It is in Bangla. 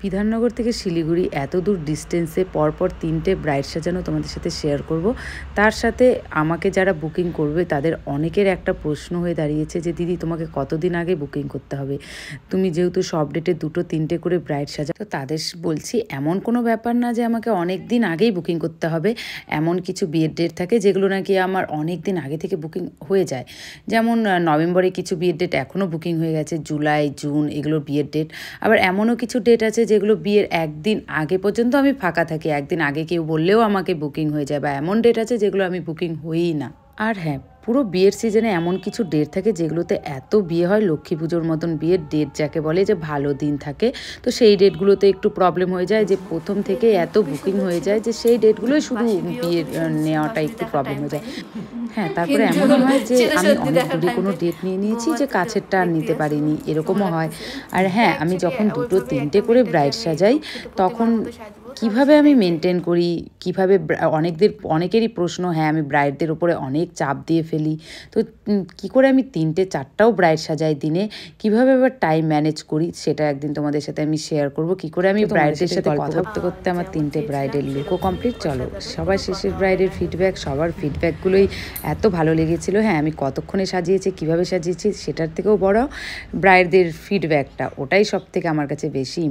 বিধাননগর থেকে শিলিগুড়ি এত দূর ডিস্টেন্সে পরপর 3টে ব্রাইড সাজানো তোমাদের সাথে শেয়ার করব। তার সাথে আমাকে যারা বুকিং করবে তাদের অনেকের একটা প্রশ্ন হয়ে দাঁড়িয়েছে যে দিদি তোমাকে কতদিন আগে বুকিং করতে হবে, তুমি যেহেতু সব ডেটে 2-3টে করে ব্রাইড সাজা। তো তাদের বলছি এমন কোনো ব্যাপার না যে আমাকে অনেক দিন আগেই বুকিং করতে হবে। এমন কিছু বিয়ের ডেট থাকে যেগুলো নাকি আমার অনেক দিন আগে থেকে বুকিং হয়ে যায়। যেমন নভেম্বরে কিছু বিয়ের ডেট এখনও বুকিং হয়ে গেছে, জুলাই জুন এগুলো বিয়ের ডেট। আবার এমনও কিছু ডেট আছে যেগুলো বিয়ের একদিন আগে পর্যন্ত আমি ফাঁকা থাকি, একদিন আগে কেউ বললেও আমাকে বুকিং হয়ে যায়। বা এমন ডেট আছে যেগুলো আমি বুকিং হইই না। আর হ্যাঁ, পুরো বিয়ের সিজনে এমন কিছু ডেট থাকে যেগুলোতে এত বিয়ে হয়, লক্ষ্মী পুজোর মতন বিয়ের ডেট যাকে বলে, যে ভালো দিন থাকে। তো সেই ডেটগুলোতে একটু প্রবলেম হয়ে যায় যে প্রথম থেকে এত বুকিং হয়ে যায় যে সেই ডেটগুলোই শুধু বিয়ের নেওয়াটা একটু প্রবলেম হয়ে যায়। হ্যাঁ, তারপরে এমনও হয় যে আমি অনেক দূরে কোনো ডেট নিয়ে নিয়েছি যে কাছেরটা আর নিতে পারিনি, এরকমও হয়। আর হ্যাঁ, আমি যখন 2-3টে করে ব্রাইড সাজাই তখন কিভাবে আমি মেনটেন করি, কিভাবে অনেকেরই প্রশ্ন, হ্যাঁ আমি ব্রাইডদের উপরে অনেক চাপ দিয়ে ফেলি। তো কী করে আমি 3টে-4টাও ব্রাইড সাজাই দিনে, কিভাবে আবার টাইম ম্যানেজ করি, সেটা একদিন তোমাদের সাথে আমি শেয়ার করব। কী করে আমি ব্রাইডদের সাথে কথা করতে করতে আমার 3টে ব্রাইডের লুকও কমপ্লিট। চলো, সবার শেষের ব্রাইডের ফিডব্যাক, সবার ফিডব্যাকগুলোই এত ভালো লেগেছিল। হ্যাঁ, আমি কতক্ষণে সাজিয়েছি, কিভাবে সাজিয়েছি সেটার থেকেও বড় ব্রাইডদের ফিডব্যাকটা, ওটাই সব থেকে আমার কাছে বেশি